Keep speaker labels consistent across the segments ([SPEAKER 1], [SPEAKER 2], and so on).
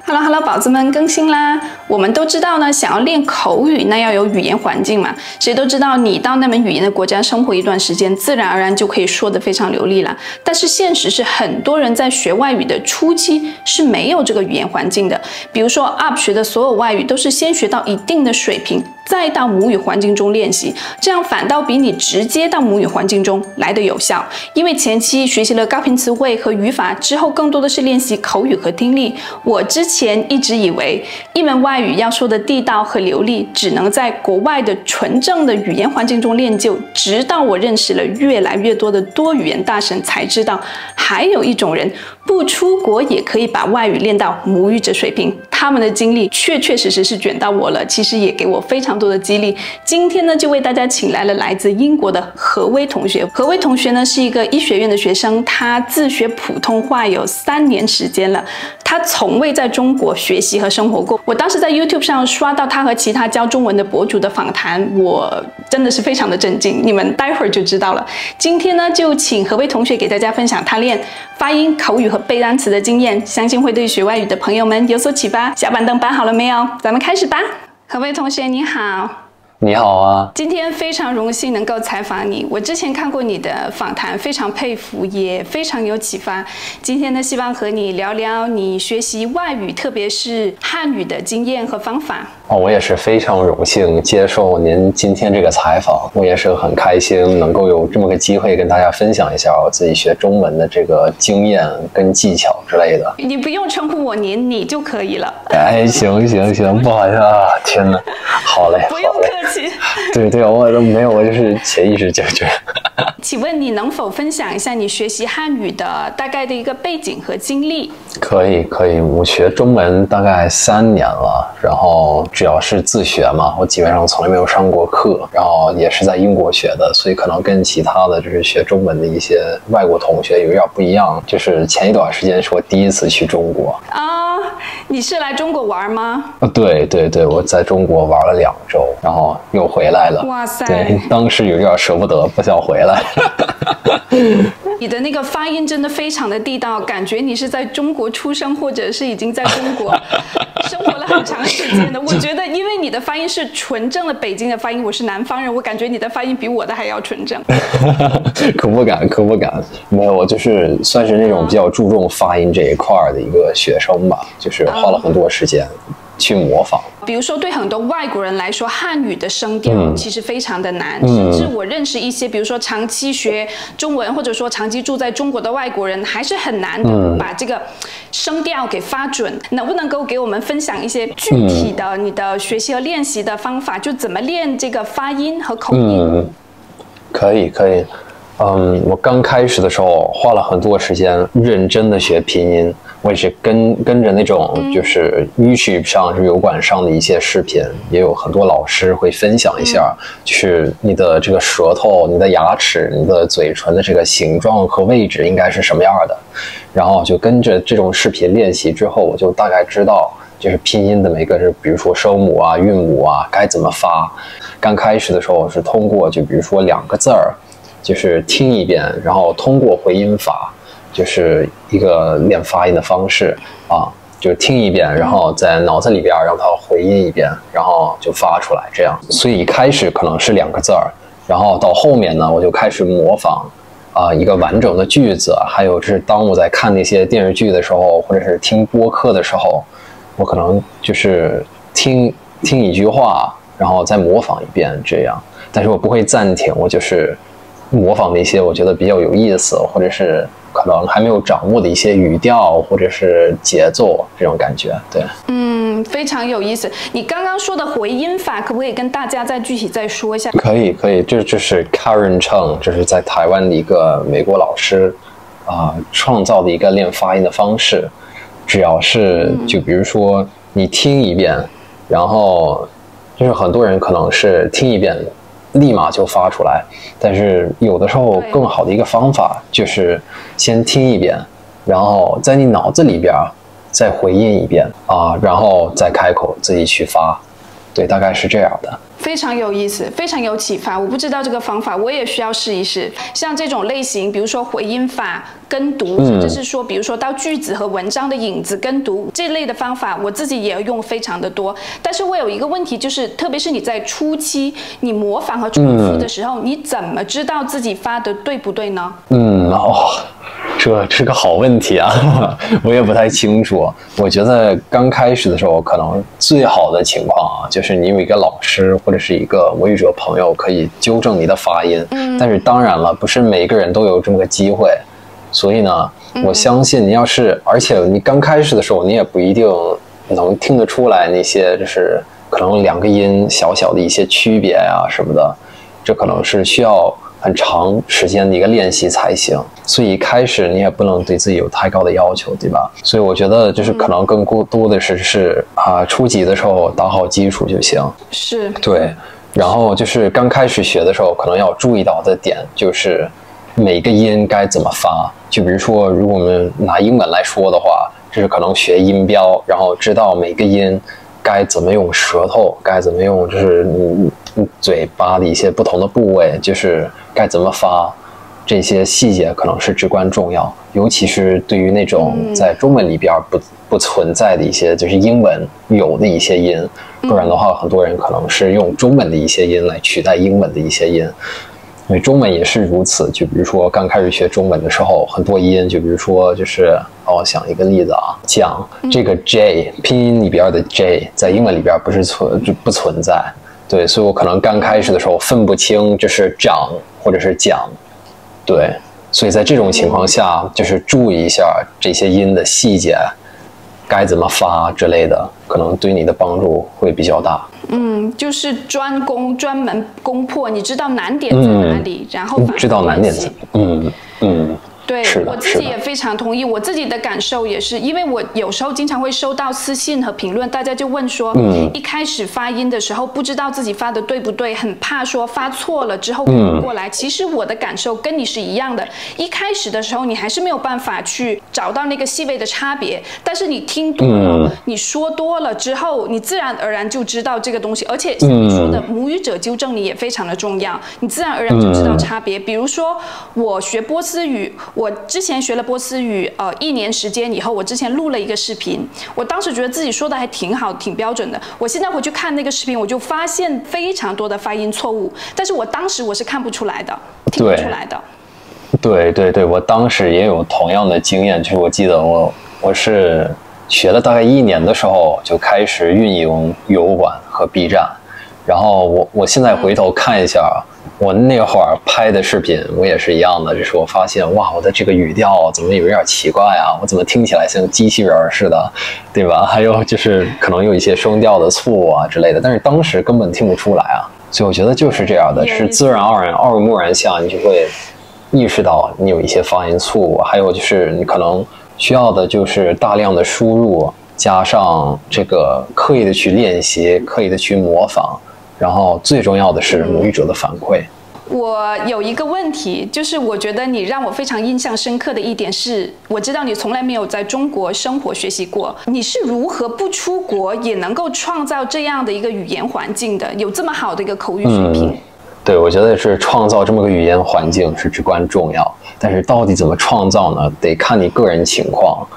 [SPEAKER 1] Hello， 宝子们，更新啦！我们都知道呢，想要练口语，那要有语言环境嘛。谁都知道，你到那门语言的国家生活一段时间，自然而然就可以说得非常流利了。但是现实是，很多人在学外语的初期是没有这个语言环境的。比如说 UP 学的所有外语都是先学到一定的水平，再到母语环境中练习，这样反倒比你直接到母语环境中来得有效。因为前期学习了高频词汇和语法之后，更多的是练习口语和听力。我之前一直以为一门外语要说的地道和流利，只能在国外的纯正的语言环境中练就。直到我认识了越来越多的多语言大神，才知道还有一种人不出国也可以把外语练到母语者水平。他们的经历确实是卷到我了，其实也给我非常多的激励。今天呢，就为大家请来了来自英国的何薇同学。何薇同学呢是一个医学院的学生，他自学普通话有3年时间了。他从未在中国学习和生活过。我当时在 YouTube 上刷到他和其他教中文的博主的访谈，我真的是非常的震惊。你们待会儿就知道了。今天呢，就请何薇同学给大家分享他练发音、口语和背单词的经验，相信会对学外语的朋友们有所启发。小板凳搬好了没有？咱们开始吧。何薇同学你好。
[SPEAKER 2] 你好啊，
[SPEAKER 1] 今天非常荣幸能够采访你。我之前看过你的访谈，非常佩服，也非常有启发。今天呢，希望和你聊聊你学习外语，特别是汉语的经验和方法。
[SPEAKER 2] 我也是非常荣幸接受您今天这个采访，我也是很开心能够有这么个机会跟大家分享一下我自己学中文的这个经验跟技巧之类的。
[SPEAKER 1] 你不用称呼我您，你就可以了。
[SPEAKER 2] 哎，行，不好意思啊，天哪，好嘞，
[SPEAKER 1] 不用客气。
[SPEAKER 2] 对，我都没有，我就是潜意识就这样。
[SPEAKER 1] 请问你能否分享一下你学习汉语的大概的一个背景和经历？
[SPEAKER 2] 可以，我学中文大概3年了，然后主要是自学嘛，我基本上从来没有上过课，然后也是在英国学的，所以可能跟其他的就是学中文的一些外国同学有点不一样。就是前一段时间是我第一次去中国
[SPEAKER 1] 啊，你是来中国玩吗？
[SPEAKER 2] 对，我在中国玩了2周，然后又回来了。
[SPEAKER 1] 哇塞！
[SPEAKER 2] 对，当时有点舍不得，不想回来。
[SPEAKER 1] 你的那个发音真的非常的地道，感觉你是在中国出生，或者是已经在中国生活了很长时间的。我觉得，因为你的发音是纯正的北京的发音，我是南方人，我感觉你的发音比我的还要纯正。
[SPEAKER 2] 可不敢，没有，我就是算是那种比较注重发音这一块的一个学生吧，就是花了很多时间去模仿。
[SPEAKER 1] 比如说，对很多外国人来说，汉语的声调其实非常的难，甚至我认识一些，比如说长期学中文，或者说长期住在中国的外国人，还是很难的把这个声调给发准。能不能够给我们分享一些具体的你的学习和练习的方法，就怎么练这个发音和口音？
[SPEAKER 2] 可以。我刚开始的时候花了很多时间认真的学拼音，我也是跟着那种就是 YouTube 上是油管上的一些视频，也有很多老师会分享一下，就是你的这个舌头、你的牙齿、你的嘴唇的这个形状和位置应该是什么样的，然后就跟着这种视频练习之后，我就大概知道就是拼音的每个是，比如说声母啊、韵母啊该怎么发。刚开始的时候是通过就比如说2个字儿。就是听一遍，然后通过回音法，就是一个练发音的方式啊，就是听一遍，然后在脑子里边让它回音一遍，然后就发出来这样。所以一开始可能是2个字儿，然后到后面呢，我就开始模仿一个完整的句子，还有就是当我在看那些电视剧的时候，或者是听播客的时候，我可能就是听一句话，然后再模仿一遍这样。但是我不会暂停，我就是模仿那些我觉得比较有意思，或者是可能还没有掌握的一些语调或者是节奏这种感觉。对，
[SPEAKER 1] 非常有意思。你刚刚说的回音法，可不可以跟大家再具体再说一下？
[SPEAKER 2] 可以，这是 Karen Cheng， 这是在台湾的一个美国老师创造的一个练发音的方式。只要是就比如说你听一遍，然后就是很多人可能是听一遍立马就发出来，但是有的时候更好的一个方法就是先听一遍，然后在你脑子里边再回音一遍然后再开口自己去发对，大概是这样的。
[SPEAKER 1] 非常有意思，非常有启发。我不知道这个方法，我也需要试一试。像这种类型，比如说回音法跟读，甚至是说，比如说到句子和文章的影子跟读这类的方法，我自己也用非常的多。但是我有一个问题，就是特别是你在初期，你模仿和重复的时候，你怎么知道自己发的对不对呢？
[SPEAKER 2] 这是个好问题啊，我也不太清楚。我觉得刚开始的时候，可能最好的情况啊，就是你有一个老师或者是一个母语者朋友可以纠正你的发音。但是当然了，不是每个人都有这么个机会，所以呢，我相信你要是，而且你刚开始的时候，你也不一定能听得出来那些就是可能两个音小小的一些区别啊什么的，这可能是需要很长时间的一个练习才行，所以一开始你也不能对自己有太高的要求，对吧？所以我觉得就是可能更多的是初级的时候打好基础就行。
[SPEAKER 1] 是，
[SPEAKER 2] 对。然后就是刚开始学的时候，可能要注意到的点就是每个音该怎么发。就比如说，如果我们拿英文来说的话，就是可能学音标，然后知道每个音该怎么用舌头，该怎么用就是你嘴巴的一些不同的部位，就是该怎么发，这些细节可能是至关重要。尤其是对于那种在中文里边不存在的一些，就是英文有的一些音，不然的话，很多人可能是用中文的一些音来取代英文的一些音。因为中文也是如此，就比如说刚开始学中文的时候，很多音，就比如说就是我想一个例子啊，讲这个 J 拼音里边的 J 在英文里边不存在，对，所以我可能刚开始的时候分不清这是长或者是讲，对，所以在这种情况下，就是注意一下这些音的细节，该怎么发之类的，可能对你的帮助会比较大。
[SPEAKER 1] 就是专门攻破，你知道难点在哪里，然后
[SPEAKER 2] 知道难点在，
[SPEAKER 1] 对，我自己也非常同意。我自己的感受也是，因为我有时候经常会收到私信和评论，大家就问说，一开始发音的时候不知道自己发的对不对，很怕说发错了之后补过来。其实我的感受跟你是一样的，一开始的时候你还是没有办法去找到那个细微的差别，但是你听多了，你说多了之后，你自然而然就知道这个东西。而且像你说的，母语者纠正你也非常的重要，你自然而然就知道差别。比如说我学波斯语。我之前学了波斯语，1年时间以后，我之前录了一个视频，我当时觉得自己说的还挺好，挺标准的。我现在回去看那个视频，我就发现非常多的发音错误，但是我当时我是看不出来的，听不出来的。
[SPEAKER 2] 对，我当时也有同样的经验，就是我记得我是学了大概1年的时候就开始运营油管和 B 站，然后我现在回头看一下。我那会儿拍的视频，我也是一样的，就是我发现哇，我的这个语调怎么有点奇怪啊？我怎么听起来像机器人似的，对吧？还有就是可能有一些声调的错误啊之类的，但是当时根本听不出来啊。所以我觉得就是这样的，是自然而然、耳濡目染下，你就会意识到你有一些发音错误。还有就是你可能需要的就是大量的输入，加上这个刻意的去练习，刻意的去模仿。然后最重要的是母语者的反馈。
[SPEAKER 1] 我有一个问题，就是我觉得你让我非常印象深刻的一点是，我知道你从来没有在中国生活学习过，你是如何不出国也能够创造这样的一个语言环境的，有这么好的一个口语水平？
[SPEAKER 2] 对，我觉得是创造这么个语言环境是至关重要，但是到底怎么创造呢？得看你个人情况。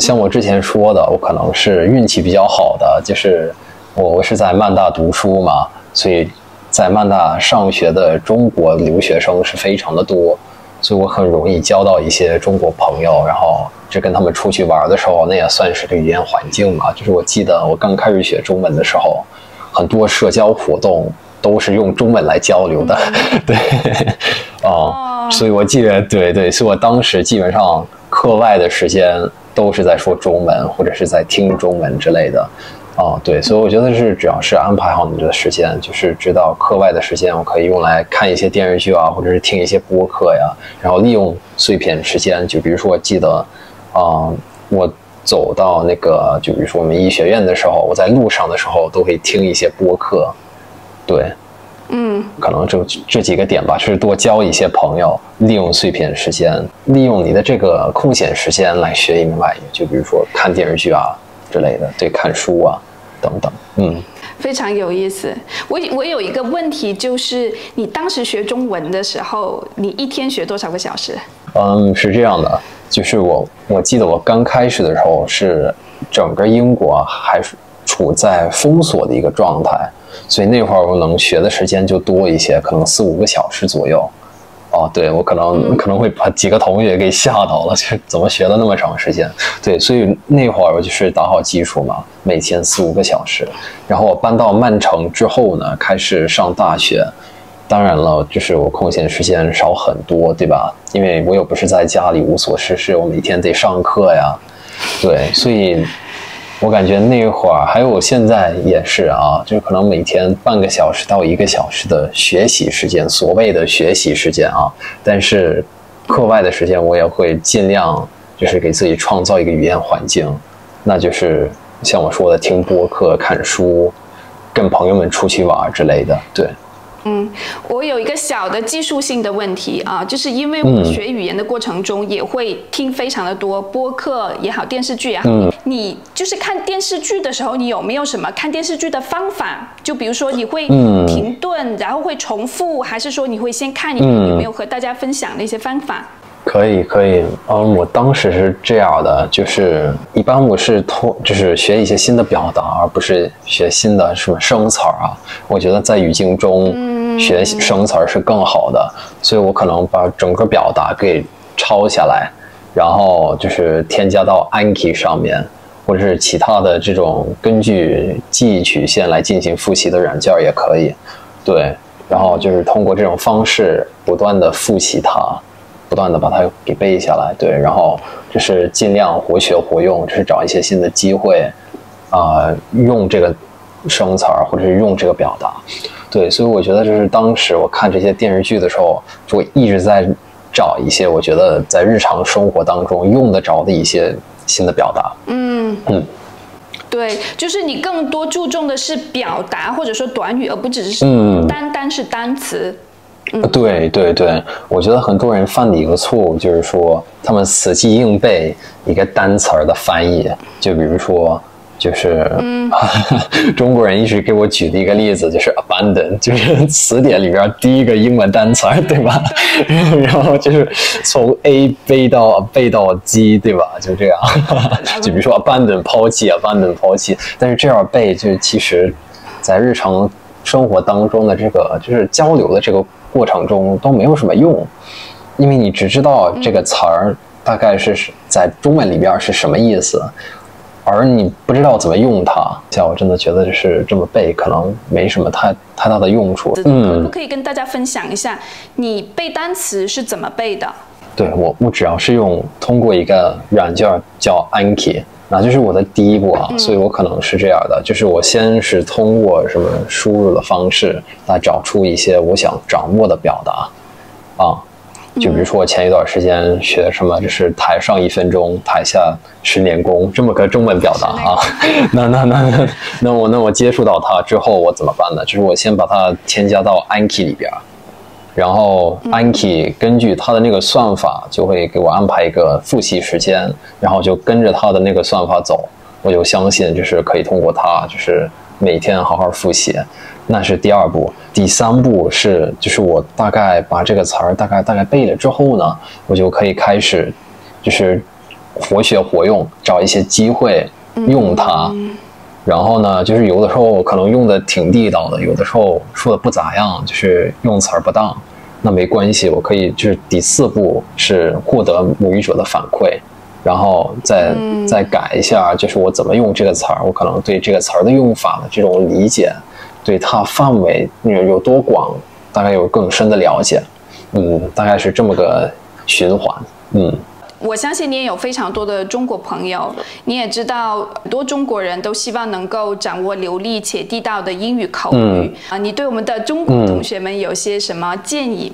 [SPEAKER 2] 像我之前说的，我可能是运气比较好的，就是我是在曼大读书嘛，所以在曼大上学的中国留学生是非常的多，所以我很容易交到一些中国朋友，然后这跟他们出去玩的时候，那也算是个语言环境嘛。就是我记得我刚开始学中文的时候，很多社交活动都是用中文来交流的，对，所以我记得，对，所以我当时基本上课外的时间都是在说中文，或者是在听中文之类的。对，所以我觉得是只要是安排好你的时间，就是知道课外的时间我可以用来看一些电视剧啊，或者是听一些播客呀，然后利用碎片时间，就比如说我记得，我走到那个，就比如说我们医学院的时候，我在路上的时候都会听一些播客，对，可能这几个点吧，就是多交一些朋友，利用碎片时间，利用你的这个空闲时间来学一门外语，就比如说看电视剧啊之类的，对，看书啊等等，
[SPEAKER 1] 非常有意思。我有一个问题，就是你当时学中文的时候，你一天学多少个小时？
[SPEAKER 2] 是这样的，就是我记得我刚开始的时候是整个英国还是处在封锁的一个状态，所以那会儿我能学的时间就多一些，可能4、5个小时左右。哦，对，我可能会把几个同学给吓到了，就怎么学了那么长时间？对，所以那会儿我就是打好基础嘛，每天4、5个小时。然后我搬到曼城之后呢，开始上大学。当然了，就是我空闲时间少很多，对吧？因为我又不是在家里无所事事，我每天得上课呀。对，所以我感觉那会儿还有我现在也是啊，就是可能每天半个小时到1个小时的学习时间，所谓的学习时间啊，但是课外的时间我也会尽量就是给自己创造一个语言环境，那就是像我说的听播客、看书、跟朋友们出去玩之类的。对。
[SPEAKER 1] 我有一个小的技术性的问题啊，就是因为我学语言的过程中也会听非常的多播客也好，电视剧也好。你就是看电视剧的时候，你有没有什么看电视剧的方法？就比如说你会停顿，然后会重复，还是说你会先看一遍？有没有和大家分享的一些方法？
[SPEAKER 2] 可以，我当时是这样的，就是一般我是就是学一些新的表达，而不是学新的什么生词啊。我觉得在语境中学生词是更好的，所以我可能把整个表达给抄下来，然后就是添加到 Anki 上面，或者是其他的这种根据记忆曲线来进行复习的软件也可以。对，然后就是通过这种方式不断的复习它。不断的把它给背下来，对，然后就是尽量活学活用，就是找一些新的机会，用这个生词或者是用这个表达，对，所以我觉得就是当时我看这些电视剧的时候，就一直在找一些我觉得在日常生活当中用得着的一些新的表达。
[SPEAKER 1] 对，就是你更多注重的是表达或者说短语，而不只是单单是单词。
[SPEAKER 2] 对，我觉得很多人犯的一个错误就是说，他们死记硬背一个单词的翻译，就比如说，就是中国人一直给我举的一个例子就是 abandon， 就是词典里边第一个英文单词，对吧？然后就是从 A 背到 G， 对吧？就这样，就比如说 abandon 抛弃，但是这样背就其实，在日常生活当中的这个就是交流的这个过程中都没有什么用，因为你只知道这个词儿大概是在中文里边是什么意思，而你不知道怎么用它。像我真的觉得就是这么背可能没什么太大的用处。
[SPEAKER 1] 可不可以跟大家分享一下你背单词是怎么背的？
[SPEAKER 2] 对，我主要是通过一个软件叫 Anki，那就是我的第一步啊，所以我可能是这样的，就是我先是通过什么输入的方式来找出一些我想掌握的表达啊，就比如说我前一段时间学什么，就是台上1分钟，台下10年功这么个中文表达啊，那我接触到它之后我怎么办呢？就是我先把它添加到 Anki 里边。然后 Anki 根据它的那个算法就会给我安排一个复习时间，然后就跟着它的那个算法走，我就相信就是可以通过它就是每天好好复习。那是第2步。第3步是就是我大概把这个词儿大概背了之后呢，我就可以开始就是活学活用，找一些机会用它。然后呢，就是有的时候可能用的挺地道的，有的时候说的不咋样，就是用词儿不当，那没关系，我可以就是第4步是获得母语者的反馈，然后再改一下，就是我怎么用这个词儿，我可能对这个词儿的用法的这种理解，对它范围有多广，大概有更深的了解，大概是这么个循环，
[SPEAKER 1] 我相信你也有非常多的中国朋友，你也知道很多中国人都希望能够掌握流利且地道的英语口语你对我们的中国同学们有些什么建议？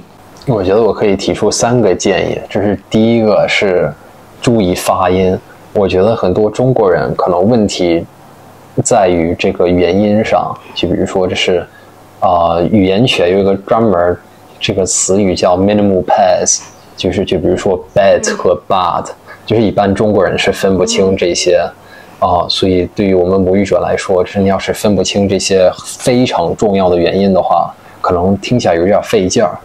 [SPEAKER 2] 我觉得我可以提出3个建议，就是第一个是注意发音。我觉得很多中国人可能问题在于这个元音上，就比如说这是语言学有一个专门这个词语叫 minimal pass，就比如说 bet 和 bad，就是一般中国人是分不清这些所以对于我们母语者来说，就是你要是分不清这些非常重要的原因的话，可能听起来有点费劲儿。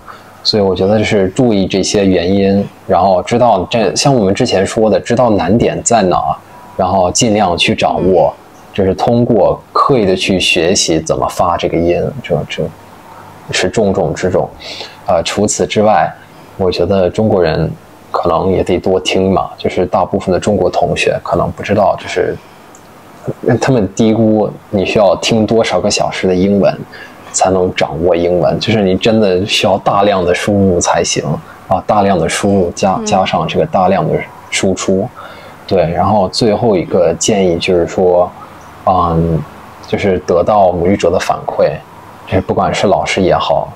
[SPEAKER 2] 所以我觉得就是注意这些原因，然后知道像我们之前说的，知道难点在哪，然后尽量去掌握，就是通过刻意的去学习怎么发这个音，这是重中之重。除此之外，我觉得中国人可能也得多听嘛，就是大部分的中国同学可能不知道，就是他们低估你需要听多少个小时的英文才能掌握英文，就是你真的需要大量的输入才行啊，大量的输入加上这个大量的输出，对。然后最后一个建议就是说，就是得到母语者的反馈，就是不管是老师也好，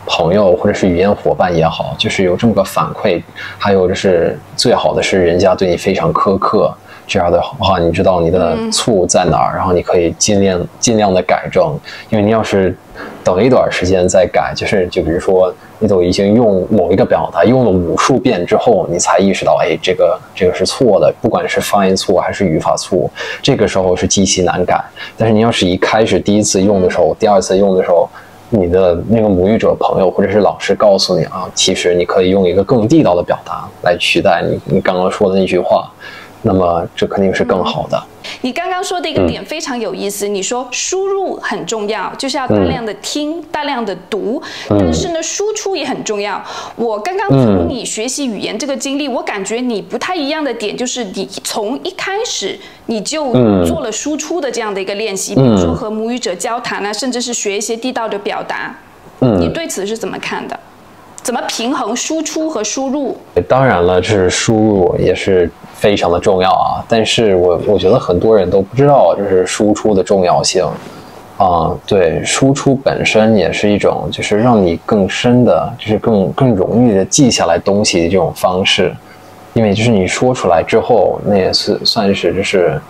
[SPEAKER 2] 朋友或者是语言伙伴也好，就是有这么个反馈，还有就是最好的是人家对你非常苛刻。这样的话，你知道你的错误在哪儿，然后你可以尽量的改正。因为你要是等一段时间再改，就比如说你都已经用某一个表达用了无数遍之后，你才意识到，哎，这个是错的，不管是发音错还是语法错，这个时候是极其难改。但是你要是一开始第一次用的时候，第二次用的时候，你的那个母语者朋友或者是老师告诉你其实你可以用一个更地道的表达来取代你刚刚说的那句话。那么这肯定是更好的。
[SPEAKER 1] 你刚刚说的一个点非常有意思，你说输入很重要，就是要大量的听，大量的读，但是呢，输出也很重要。我刚刚从你学习语言这个经历，我感觉你不太一样的点就是你从一开始你就做了输出的这样的一个练习，比如说和母语者交谈啊，甚至是学一些地道的表达。你对此是怎么看的？怎么平衡输出和输入？
[SPEAKER 2] 当然了，就是输入也是非常的重要啊，但是我觉得很多人都不知道就是输出的重要性对，输出本身也是一种就是让你更深的，就是更容易的记下来东西的这种方式，因为就是你说出来之后，那也是算是就是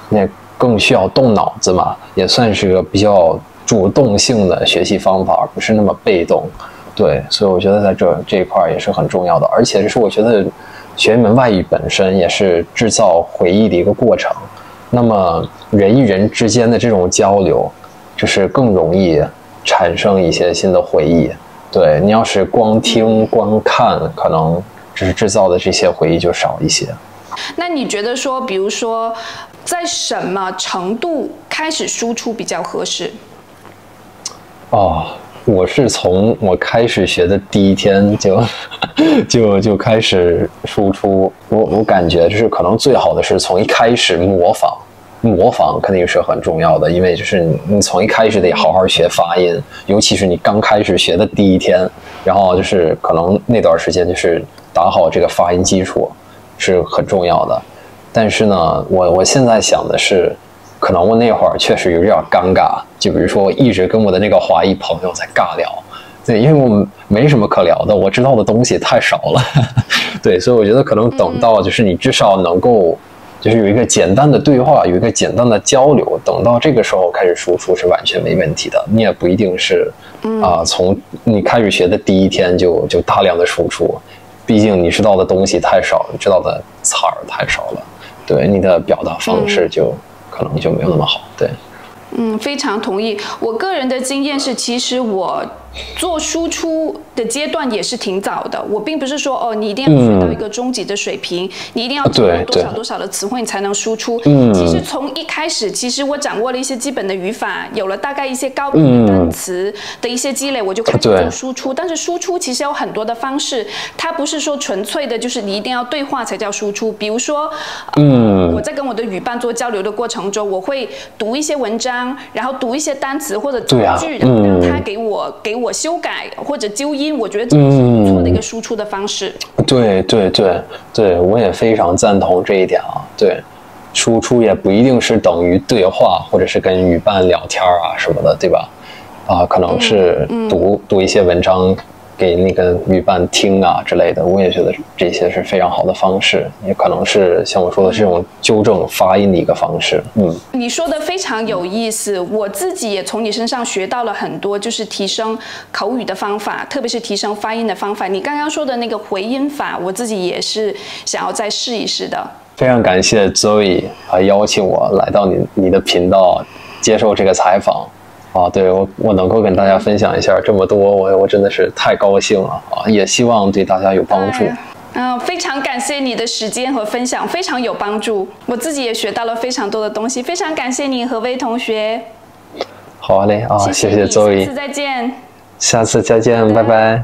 [SPEAKER 2] 那更需要动脑子嘛，也算是个比较主动性的学习方法，而不是那么被动。对，所以我觉得在这一块也是很重要的，而且就是我觉得学一门外语本身也是制造回忆的一个过程。那么人与人之间的这种交流，就是更容易产生一些新的回忆。对，你要是光听光看，可能只是制造的这些回忆就少一些。
[SPEAKER 1] 那你觉得说，比如说在什么程度开始输出比较合适？
[SPEAKER 2] 我是从我开始学的第一天就开始输出。我感觉就是可能最好的是从一开始模仿肯定是很重要的，因为就是你从一开始得好好学发音，尤其是你刚开始学的第一天，然后就是可能那段时间就是打好这个发音基础是很重要的。但是呢，我现在想的是，可能我那会儿确实有点尴尬，就比如说我一直跟我的那个华裔朋友在尬聊，对，因为我们没什么可聊的，我知道的东西太少了，对，所以我觉得可能等到就是你至少能够就是有一个简单的对话，有一个简单的交流，等到这个时候开始输出是完全没问题的。你也不一定是从你开始学的第一天就大量的输出，毕竟你知道的东西太少，你知道的词儿太少了，对，你的表达方式可能就没有那么好，对。
[SPEAKER 1] 非常同意。我个人的经验是，其实我做输出的阶段也是挺早的。我并不是说你一定要学到一个中级的水平，你一定要掌握多少多少的词汇你才能输出。其实从一开始，其实我掌握了一些基本的语法，有了大概一些高频的单词的一些积累，我就开始做输出。但是输出其实有很多的方式，它不是说纯粹的就是你一定要对话才叫输出。比如说，我在跟我的语伴做交流的过程中，我会读一些文章。然后读一些单词或者造句，然后让他给我修改或者纠音，我觉得这是不错的一个输出的方式。对，我也非常赞同这一点啊。对，输出也不一定是等于对话，或者是跟语伴聊天什么的，对吧？可能是读一些文章给那个语伴听之类的，我也觉得这些是非常好的方式，也可能是像我说的这种纠正发音的一个方式。你说的非常有意思，我自己也从你身上学到了很多，就是提升口语的方法，特别是提升发音的方法。你刚刚说的那个回音法，我自己也是想要再试一试的。
[SPEAKER 2] 非常感谢 Zoe 邀请我来到你的频道接受这个采访啊，对我能够跟大家分享一下这么多，我真的是太高兴了啊，也希望对大家有帮助。
[SPEAKER 1] 非常感谢你的时间和分享，非常有帮助，我自己也学到了非常多的东西，非常感谢你，何薇同学。
[SPEAKER 2] 好嘞啊，谢谢 Zoe，
[SPEAKER 1] 下次再见。
[SPEAKER 2] 下次再见，拜拜。